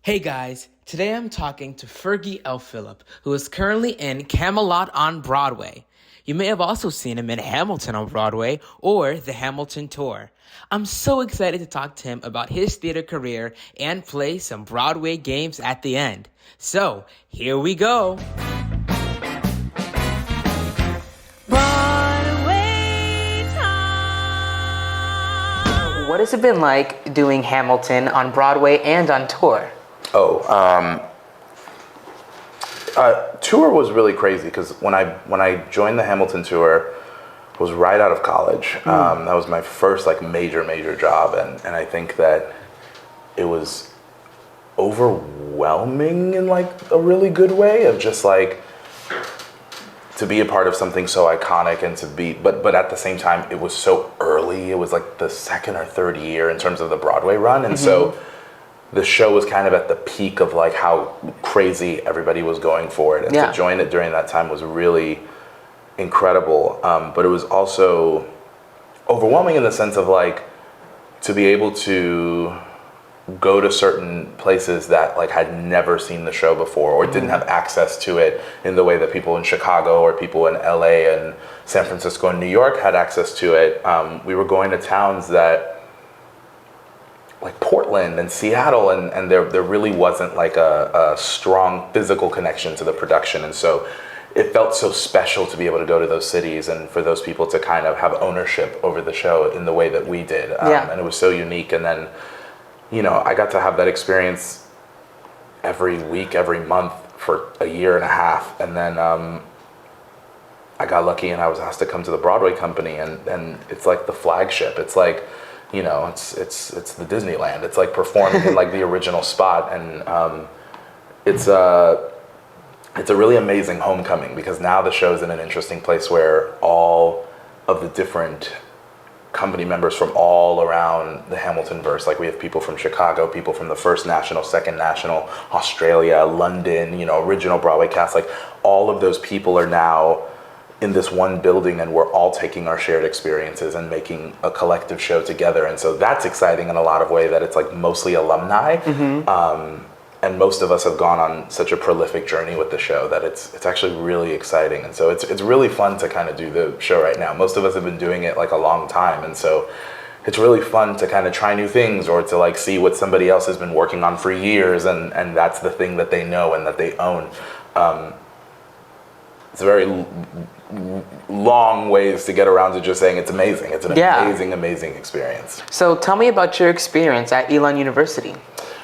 Hey guys, today I'm talking to Fergie Philippe, who is currently in Camelot on Broadway. You may have also seen him in Hamilton on Broadway or the Hamilton Tour. I'm so excited to talk to him about his theater career and play some Broadway games at the end. So, here we go. Broadway time! What has it been like doing Hamilton on Broadway and on tour? Tour was really crazy because when I joined the Hamilton tour, was right out of college. That was my first major job, and I think that it was overwhelming in a really good way of just to be a part of something so iconic and to be, but at the same time it was so early. It was the second or third year in terms of the Broadway run, and so the show was kind of at the peak of how crazy everybody was going for it, and to join it during that time was really incredible. But it was also overwhelming in the sense of to be able to go to certain places that had never seen the show before or didn't have access to it in the way that people in Chicago or people in LA and San Francisco and New York had access to it. We were going to towns that Portland and Seattle, and there really wasn't a strong physical connection to the production, and so it felt so special to be able to go to those cities and for those people to kind of have ownership over the show in the way that we did. And it was so unique. And then I got to have that experience every week, every month for a year and a half, and then I got lucky and I was asked to come to the Broadway company, and it's the flagship. It's it's the Disneyland. It's performing in the original spot, and it's a really amazing homecoming because now the show's in an interesting place where all of the different company members from all around the Hamilton-verse, we have people from Chicago, people from the First National, Second National, Australia, London, original Broadway cast, all of those people are now in this one building, and we're all taking our shared experiences and making a collective show together. And so that's exciting in a lot of ways, that it's mostly alumni. And most of us have gone on such a prolific journey with the show that it's actually really exciting. And so it's really fun to kind of do the show right now. Most of us have been doing it a long time, and so it's really fun to kind of try new things or to see what somebody else has been working on for years, and that's the thing that they know and that they own. It's very long ways to get around to just saying it's amazing. It's an amazing experience. So tell me about your experience at Elon University.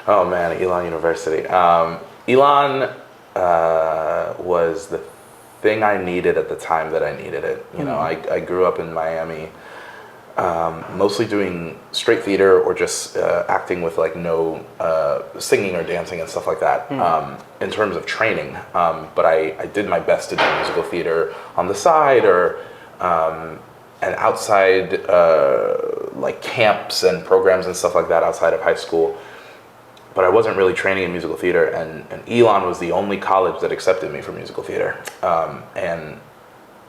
Oh man, Elon University. Elon was the thing I needed at the time that I needed it. I grew up in Miami, mostly doing straight theater or just acting with no singing or dancing and stuff like that in terms of training. But I did my best to do musical theater on the side or and outside camps and programs and stuff like that outside of high school. But I wasn't really training in musical theater, and Elon was the only college that accepted me for musical theater. I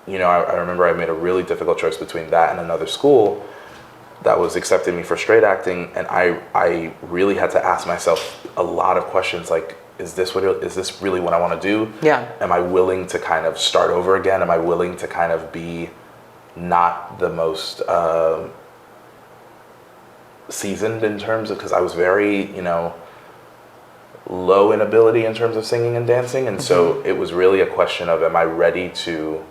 remember I made a really difficult choice between that and another school that was accepting me for straight acting, and I really had to ask myself a lot of questions is this really what I want to do? Yeah. Am I willing to kind of start over again? Am I willing to kind of be not the most seasoned in terms of, because I was very, low in ability in terms of singing and dancing, and so it was really a question of, am I ready to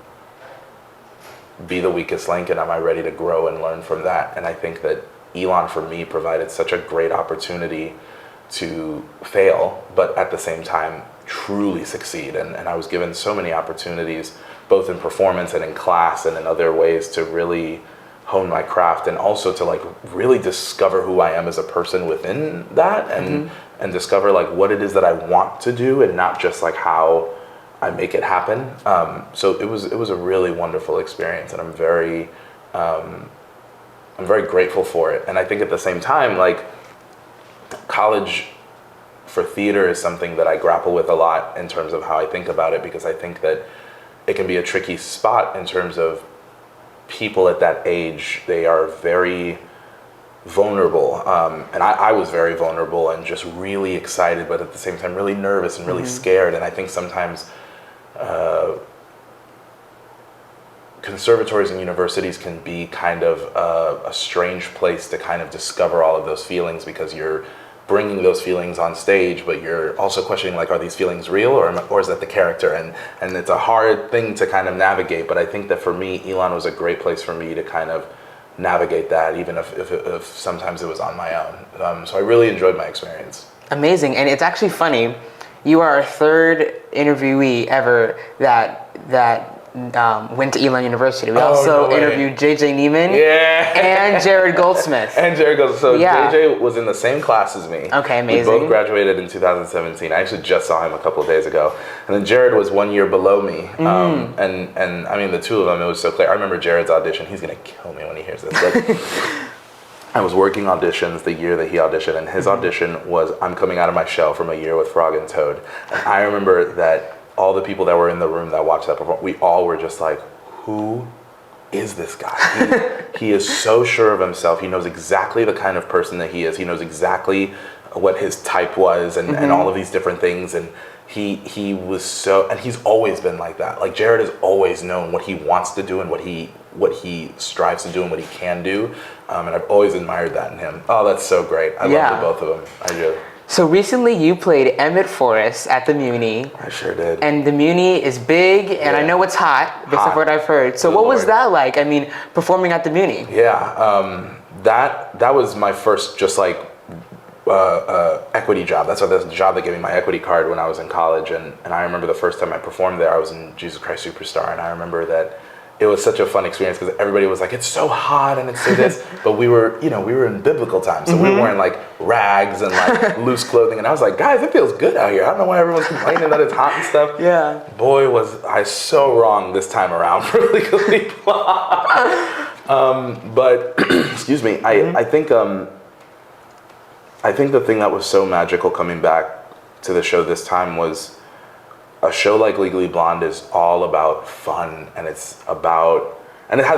be the weakest link, and am I ready to grow and learn from that? And I think that Elon for me provided such a great opportunity to fail, but at the same time truly succeed, and I was given so many opportunities both in performance and in class and in other ways to really hone my craft, and also to really discover who I am as a person within that, and discover what it is that I want to do, and not just how I make it happen. So it was a really wonderful experience, and I'm very grateful for it. And I think at the same time, college for theater is something that I grapple with a lot in terms of how I think about it, because I think that it can be a tricky spot in terms of people at that age. They are very vulnerable. And I was very vulnerable and just really excited, but at the same time really nervous and really scared. And I think sometimes conservatories and universities can be kind of a strange place to kind of discover all of those feelings, because you're bringing those feelings on stage, but you're also questioning, like, are these feelings real, or is that the character? And it's a hard thing to kind of navigate. But I think that for me, Elon was a great place for me to kind of navigate that, even if sometimes it was on my own. So I really enjoyed my experience. Amazing. And it's actually funny, you are our third interviewee ever that went to Elon University. We also interviewed JJ Neiman and Jared Goldsmith. So JJ was in the same class as me. Okay, amazing. We both graduated in 2017. I actually just saw him a couple of days ago. And then Jared was 1 year below me. And I mean, the two of them, it was so clear. I remember Jared's audition. He's going to kill me when he hears this. But I was working auditions the year that he auditioned, and his audition was I'm Coming Out of My Shell from A Year with Frog and Toad. And I remember that all the people that were in the room that watched that performance, we all were just like, who is this guy? He is so sure of himself. He knows exactly the kind of person that he is. He knows exactly what his type was, and all of these different things. And he was so, and he's always been like that. Like, Jared has always known what he wants to do and what he strives to do and what he can do. And I've always admired that in him. Oh, that's so great. I love the both of them. I do. So recently you played Emmett Forrest at the Muni. I sure did. And the Muni is big, and I know it's hot, based on what I've heard. So what was that like? I mean, performing at the Muni? Yeah, that was my first just like equity job. That's the job that gave me my equity card when I was in college. And I remember the first time I performed there, I was in Jesus Christ Superstar, and I remember that it was such a fun experience because everybody was like, it's so hot and it's so this, but we were in biblical times, so we were wearing like rags and like loose clothing, and I was like, guys, it feels good out here. I don't know why everyone's complaining that it's hot and stuff. Yeah. Boy, was I so wrong this time around for Legally Blonde. But excuse me, I think the thing that was so magical coming back to the show this time was a show like Legally Blonde is all about fun, and it has a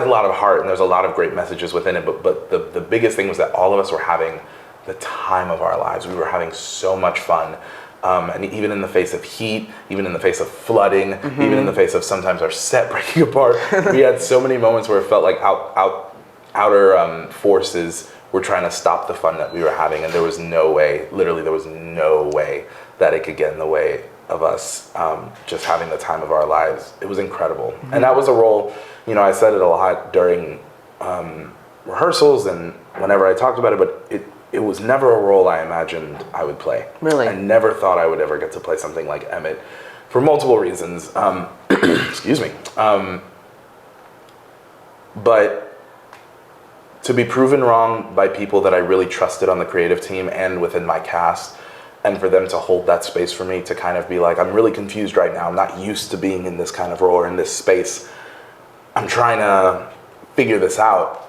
lot of heart, and there's a lot of great messages within it, but the biggest thing was that all of us were having the time of our lives. We were having so much fun, and even in the face of heat, even in the face of flooding, even in the face of sometimes our set breaking apart, we had so many moments where it felt like outer forces were trying to stop the fun that we were having, and there was no way, literally there was no way that it could get in the way of us just having the time of our lives. It was incredible. And that was a role, I said it a lot during rehearsals and whenever I talked about it, but it was never a role I imagined I would play. Really? I never thought I would ever get to play something like Emmett for multiple reasons. Excuse me. But to be proven wrong by people that I really trusted on the creative team and within my cast, and for them to hold that space for me to kind of be like, I'm really confused right now. I'm not used to being in this kind of role or in this space. I'm trying to figure this out.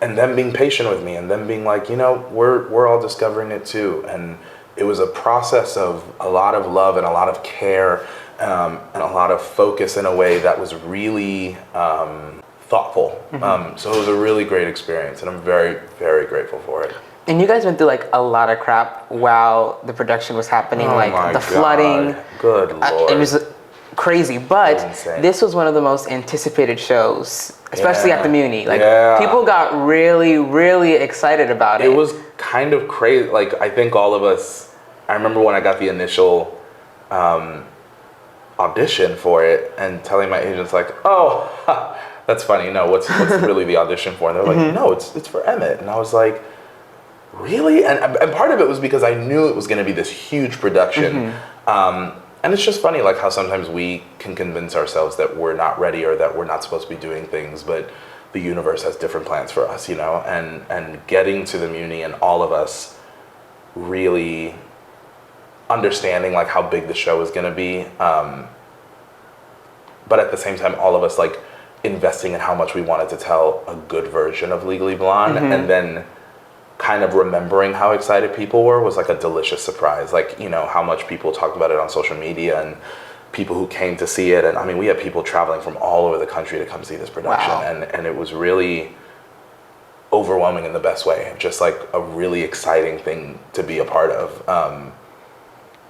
And them being patient with me and them being like, we're all discovering it too. And it was a process of a lot of love and a lot of care and a lot of focus in a way that was really thoughtful. So it was a really great experience, and I'm very, very grateful for it. And you guys went through like a lot of crap while the production was happening, flooding. Good Lord. It was crazy, but this was one of the most anticipated shows, especially at the Muni. People got really, really excited about it. It was kind of crazy. Like, I think all of us, I remember when I got the initial audition for it and telling my agents like, oh, that's funny. No, what's really the audition for? And they're like, no, it's for Emmett. And I was like, really? And part of it was because I knew it was going to be this huge production. And it's just funny, like, how sometimes we can convince ourselves that we're not ready or that we're not supposed to be doing things, but the universe has different plans for us, and getting to the Muni and all of us really understanding like how big the show was going to be, but at the same time all of us like investing in how much we wanted to tell a good version of Legally Blonde, and then kind of remembering how excited people were was like a delicious surprise. Like, how much people talked about it on social media and people who came to see it. And I mean, we had people traveling from all over the country to come see this production. Wow. And it was really, overwhelming in the best way. Just like a really exciting thing to be a part of.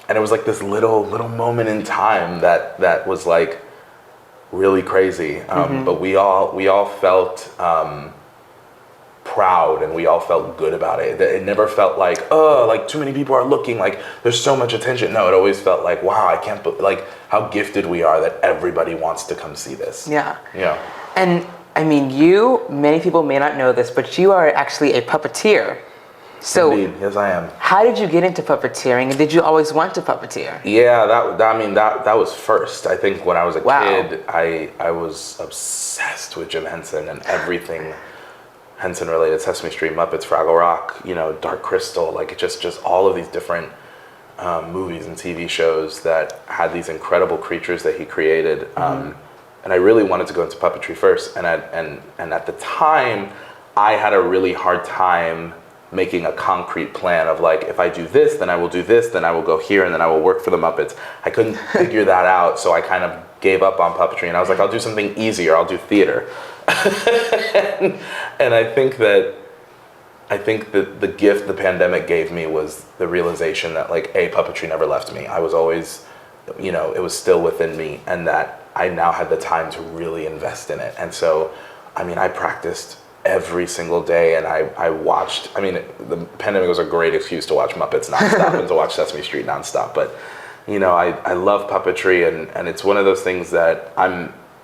And it was like this little moment in time that was like really crazy. But we all felt proud, and we all felt good about it. It never felt like, oh, like too many people are looking, like there's so much attention. No, it always felt like, wow, I can't like how gifted we are that everybody wants to come see this. Yeah. Yeah. And I mean, many people may not know this, but you are actually a puppeteer. So, indeed, yes, I am. How did you get into puppeteering, and did you always want to puppeteer? Yeah, that was first. I think when I was a kid, I was obsessed with Jim Henson and everything Henson related, Sesame Street, Muppets, Fraggle Rock, Dark Crystal, like just all of these different movies and TV shows that had these incredible creatures that he created. And I really wanted to go into puppetry first. And at the time, I had a really hard time making a concrete plan of like, if I do this, then I will do this, then I will go here, and then I will work for the Muppets. I couldn't figure that out, so I kind of gave up on puppetry, and I was like, I'll do something easier, I'll do theater. and I think that the gift the pandemic gave me was the realization that like, puppetry never left me. I was always, it was still within me, and that I now had the time to really invest in it. And so, I practiced every single day, and I watched, the pandemic was a great excuse to watch Muppets nonstop and to watch Sesame Street nonstop. But, I love puppetry, and it's one of those things that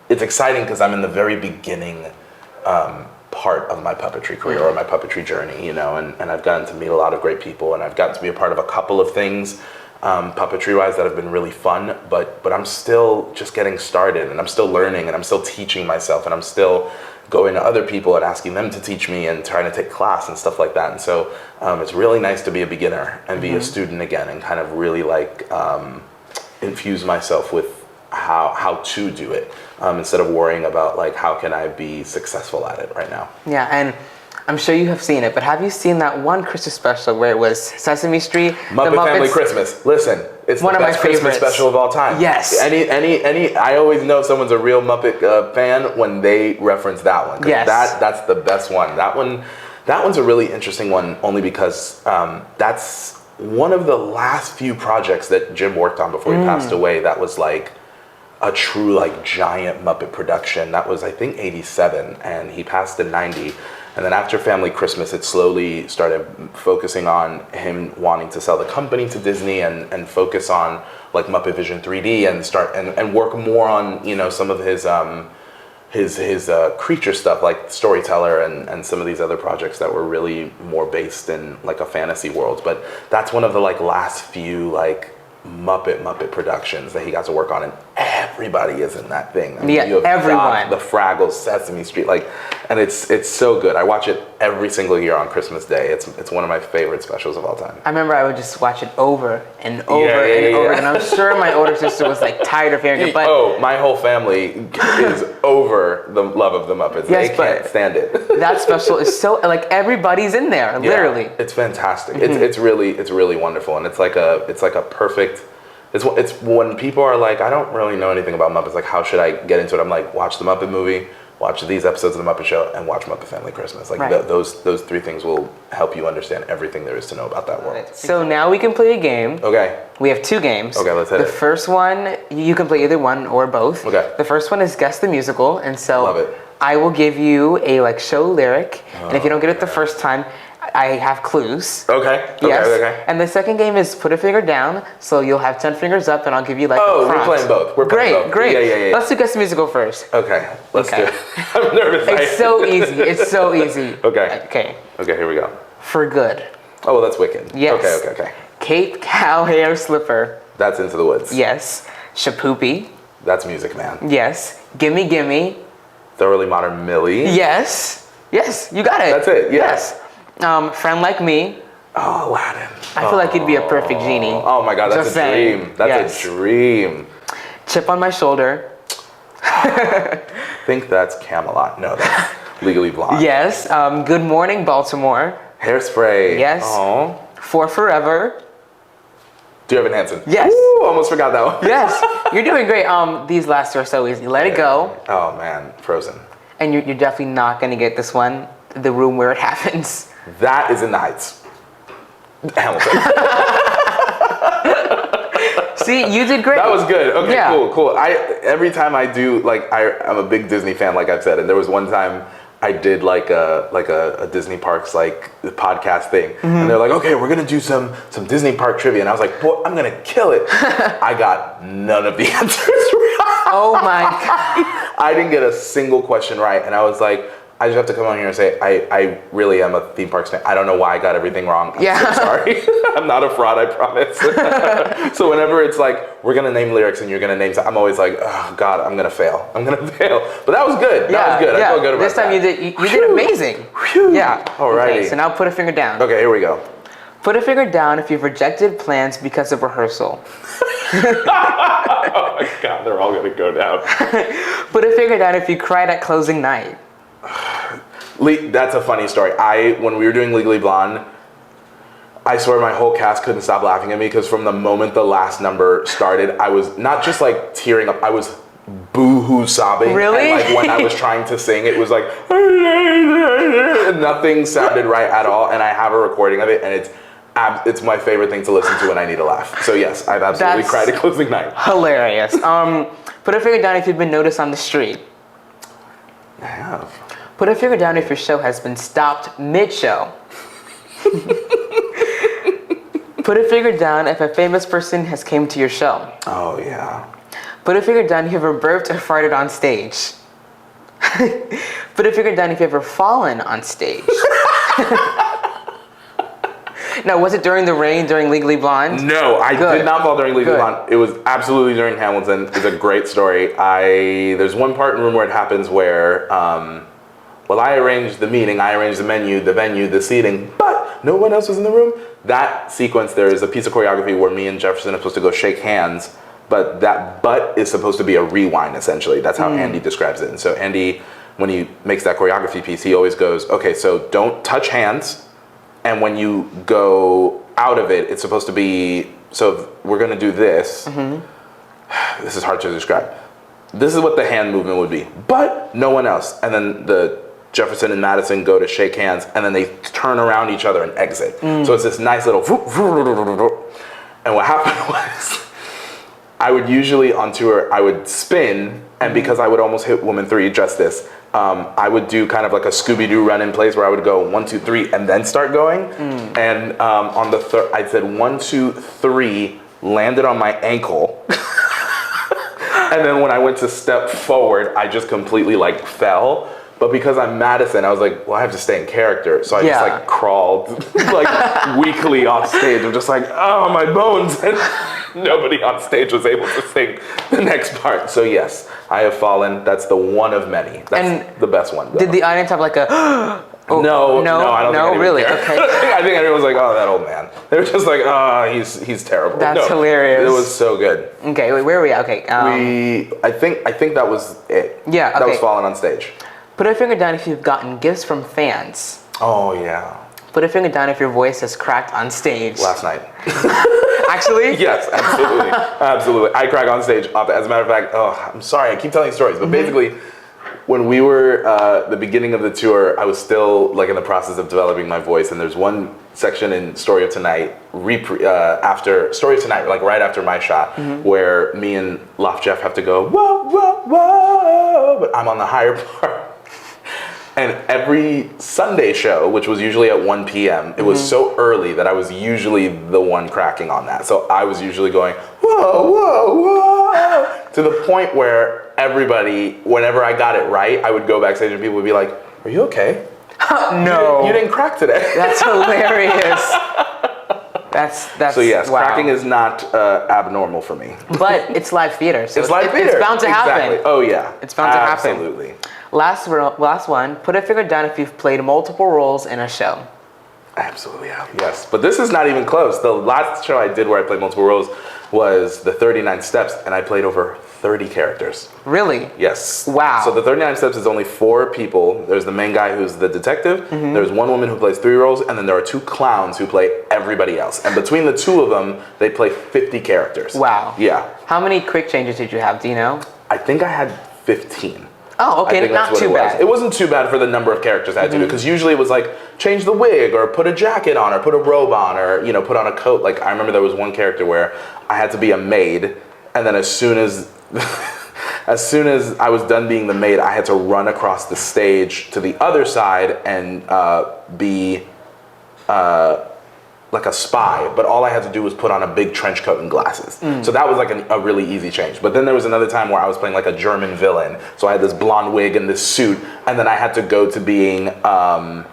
it's exciting because I'm in the very beginning part of my puppetry career or my puppetry journey, and I've gotten to meet a lot of great people, and I've gotten to be a part of a couple of things puppetry-wise that have been really fun, but I'm still just getting started, and I'm still learning, and I'm still teaching myself, and I'm still going to other people and asking them to teach me and trying to take class and stuff like that. And so it's really nice to be a beginner and be a student again, and kind of really like infuse myself with how to do it instead of worrying about like, how can I be successful at it right now. Yeah, and I'm sure you have seen it, but have you seen that one Christmas special where it was Sesame Street, Muppet Family Christmas? Listen, it's one the of best my Christmas favorites. special of all time. Yes. I always know someone's a real Muppet fan when they reference that one. Yes. That's the best one. That one's a really interesting one, only because that's one of the last few projects that Jim worked on before he passed away. That was like a true like giant Muppet production. That was, I think, 87, and he passed in 90. And then after Family Christmas, it slowly started focusing on him wanting to sell the company to Disney and focus on like Muppet Vision 3D and start and work more on, some of his creature stuff like Storyteller and some of these other projects that were really more based in like a fantasy world. But that's one of the like last few like Muppet productions that he got to work on, and everybody is in that thing. You have everyone. Doc, the Fraggles, Sesame Street, and it's so good. I watch it every single year on Christmas Day. It's one of my favorite specials of all time. I remember I would just watch it over and over and I'm sure my older sister was like tired of hearing it. But my whole family is over the love of the Muppets. Yes, they can't stand it. That special is so like everybody's in there, literally. It's fantastic. It's really wonderful, and it's like a perfect. It's when people are like, I don't really know anything about Muppets. Like, how should I get into it? I'm like, watch the Muppet movie, watch these episodes of the Muppet Show, and watch Muppet Family Christmas. Like those three things will help you understand everything there is to know about that world. So now we can play a game. Okay. We have two games. Okay, let's hit it. The first one, you can play either one or both. Okay. The first one is Guess the Musical, and so Love it. I will give you a like show lyric, and if you don't get it the first time, I have clues. Okay. Yes. Okay. And the second game is put a finger down, so you'll have 10 fingers up, and I'll give you like a We're prompt. playing both. We're playing both. Great. Yeah. Let's do Guess the Musical first. Okay. Let's do Okay. it. I'm nervous. It's so easy. It's so easy. Okay, here we go. For Good. Oh, well, that's Wicked. Yes. Okay. Cape, cow, hair, slipper. That's Into the Woods. Yes. Shapoopy. That's Music Man. Yes. Gimme, gimme. Thoroughly Modern Millie. Yes, you got it. That's it, yeah. Yes. Friend Like Me. Oh, Aladdin. I feel like you'd be a perfect genie. Oh my God, that's Just a saying. dream. That's a dream. Chip on My Shoulder. I think that's Camelot. No, that's Legally Blonde. Yes. Good Morning, Baltimore. Hairspray. Yes. Oh. For Forever. Do you have an Hanson? Yes. Ooh, almost forgot that one. Yes. You're doing great. These last two are so easy. Let It Go. Oh man, Frozen. And you're definitely not going to get this one. the room where it happens? That is in the Heights. Hamilton. See, you did great. That was good. Okay, Yeah. cool. Every time I do, like, I'm a big Disney fan, like I've said, and there was one time I did like a Disney Parks like podcast thing, and they're like, okay, we're gonna do some Disney Park trivia, and I was like, boy, I'm gonna kill it. I got none of the answers right. Oh my God. I didn't get a single question right, and I was like, I just have to come on here and say, I really am a theme parks fan. I don't know why I got everything wrong. I'm so sorry. I'm not a fraud, I promise. So whenever it's like, we're going to name lyrics and you're going to name, I'm always like, oh God, I'm going to fail. But that was good. That was good. I feel good about this time that. you did amazing. Whew. Yeah. Alrighty. Okay, so now put a finger down. Okay, here we go. Put a finger down if you've rejected plans because of rehearsal. Oh my God, they're all going to go down. Put a finger down if you cried at closing night. That's a funny story. When we were doing Legally Blonde, I swear my whole cast couldn't stop laughing at me because from the moment the last number started, I was not just like tearing up, I was boo-hoo sobbing. Really? And like when I was trying to sing, it was like, nothing sounded right at all. And I have a recording of it, and it's my favorite thing to listen to when I need a laugh. So yes, I've absolutely cried at closing night. Hilarious. Put a finger down if you've been noticed on the street. I have. Put a finger down if your show has been stopped mid-show. Put a finger down if a famous person has came to your show. Oh yeah. Put a finger down if you ever burped or farted on stage. Put a finger down if you ever fallen on stage. Now, was it during the rain during Legally Blonde? No, I did not fall during Legally Blonde. It was absolutely during Hamilton. It's a great story. There's one part in the room where it happens where, I arranged the meeting, I arranged the menu, the venue, the seating, but no one else was in the room. That sequence, there is a piece of choreography where me and Jefferson are supposed to go shake hands, but that but is supposed to be a rewind, essentially. That's how Andy describes it. And so Andy, when he makes that choreography piece, he always goes, okay, so don't touch hands. And when you go out of it, it's supposed to be, so if we're going to do this. This is hard to describe. This is what the hand movement would be, but no one else. And then the Jefferson and Madison go to shake hands, and then they turn around each other and exit. So it's this nice little, and what happened was, I would usually on tour, I would spin, and because I would almost hit Woman 3 Justice, I would do kind of like a Scooby-Doo run in place where I would go 1, 2, 3, and then start going. And on the third, I said 1, 2, 3, landed on my ankle. And then when I went to step forward, I just completely like fell. But because I'm Madison, I was like, well, I have to stay in character. So I just like crawled like weakly off stage. I'm just like, oh, my bones. And nobody on stage was able to sing the next part. So yes, I have fallen. That's the one of many. That's the best one. Did the audience have like a... No, I don't think really? Cared. Okay. I think everyone was like, oh, that old man. They were just like, oh, he's terrible. That's hilarious. It was so good. Okay, wait, where are we at? Okay. I think that was it. Yeah, okay. That was falling on stage. Put a finger down if you've gotten gifts from fans. Oh, yeah. Put a finger down if your voice has cracked on stage. Last night. Actually? Yes, absolutely. Absolutely. I crack on stage often. As a matter of fact, I'm sorry, I keep telling stories, but basically, when we were the beginning of the tour, I was still like in the process of developing my voice, and there's one section in Story of Tonight, after Story of Tonight, like right after my shot, where me and Loft Jeff have to go, whoa, whoa, whoa, but I'm on the higher part. And every Sunday show, which was usually at 1 p.m., it was so early that I was usually the one cracking on that. So I was usually going, whoa, whoa, whoa, to the point where everybody, whenever I got it right, I would go backstage and people would be like, are you okay? No. You didn't crack today. That's hilarious. That's so yes, wow. cracking is not abnormal for me. But it's live theater, so it's live theater. It's bound to happen. Oh yeah, it's bound to happen. Absolutely. Last one. Put a finger down if you've played multiple roles in a show. Absolutely, yeah. Yes. But this is not even close. The last show I did where I played multiple roles was the 39 Steps, and I played over 30 characters. Really? Yes. Wow. So the 39 Steps is only 4 people. There's the main guy who's the detective. There's one woman who plays 3 roles, and then there are 2 clowns who play everybody else. And between the 2 of them, they play 50 characters. Wow. Yeah. How many quick changes did you have? Do you know? I think I had 15. Oh, okay, I think that's not what too it was. bad. It wasn't too bad for the number of characters I had to do, because usually it was like change the wig or put a jacket on or put a robe on or, you know, put on a coat. Like I remember there was one character where I had to be a maid, and then as soon as I was done being the maid, I had to run across the stage to the other side and be like a spy, but all I had to do was put on a big trench coat and glasses. So that was like a really easy change. But then there was another time where I was playing like a German villain. So I had this blonde wig and this suit, and then I had to go to being, there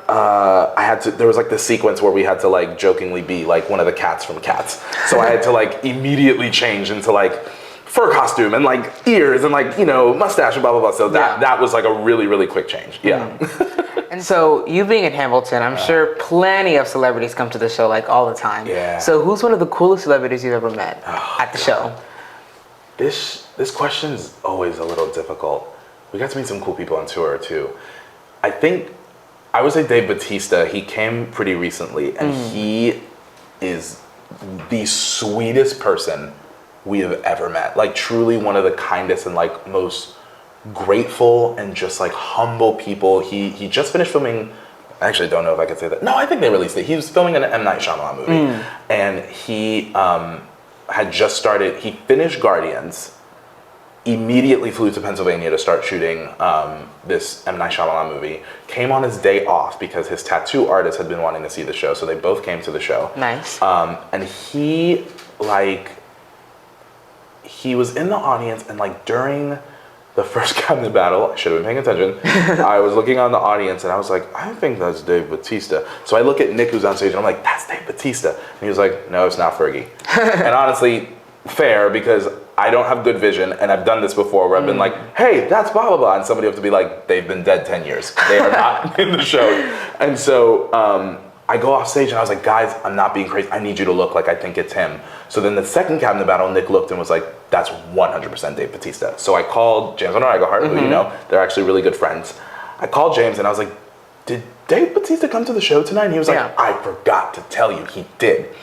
was like this sequence where we had to like jokingly be like one of the cats from Cats. So I had to like immediately change into like fur costume and like ears and like, you know, mustache and blah, blah, blah. So that was like a really, really quick change. Yeah. And so, you being in Hamilton, I'm sure plenty of celebrities come to the show like all the time. Yeah. So, who's one of the coolest celebrities you've ever met at the show? This question is always a little difficult. We got to meet some cool people on tour too. I think I would say Dave Bautista. He came pretty recently, and he is the sweetest person we have ever met. Like truly one of the kindest and like most grateful and just like humble people. He just finished filming. I actually don't know if I could say that. No, I think they released it. He was filming an M. Night Shyamalan movie, and he had just started. He finished Guardians, immediately flew to Pennsylvania to start shooting this M. Night Shyamalan movie. Came on his day off because his tattoo artist had been wanting to see the show, so they both came to the show. Nice. And he was in the audience, and like during the first cabinet battle, I should have been paying attention. I was looking on the audience and I was like, I think that's Dave Bautista. So I look at Nick, who's on stage, and I'm like, that's Dave Bautista. And he was like, no, it's not Fergie. And honestly, fair, because I don't have good vision, and I've done this before where I've been like, hey, that's blah, blah, blah. And somebody will have to be like, they've been dead 10 years. They are not in the show. And so I go off stage and I was like, guys, I'm not being crazy. I need you to look like I think it's him. So then the second cabinet battle, Nick looked and was like, that's 100% Dave Bautista. So I called James Egerhart, who you know, they're actually really good friends. I called James and I was like, did Dave Bautista come to the show tonight? And he was like, I forgot to tell you, he did.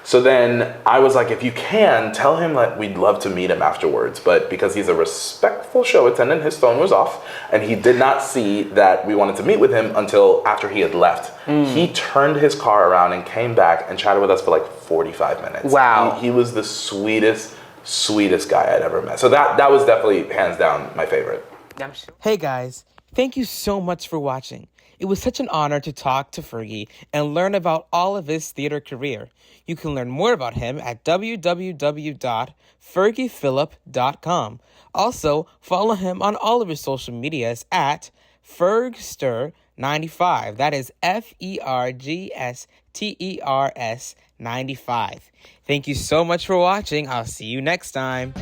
So then I was like, if you can, tell him that we'd love to meet him afterwards. But because he's a respectful show attendant, his phone was off. And he did not see that we wanted to meet with him until after he had left. He turned his car around and came back and chatted with us for like 45 minutes. Wow. He was the sweetest guy I'd ever met. So that was definitely, hands down, my favorite. Hey guys, thank you so much for watching. It was such an honor to talk to Fergie and learn about all of his theater career. You can learn more about him at www.fergiephilippe.com. Also, follow him on all of his social medias at Fergster95. That is FERGSTERS 95. Thank you so much for watching. I'll see you next time.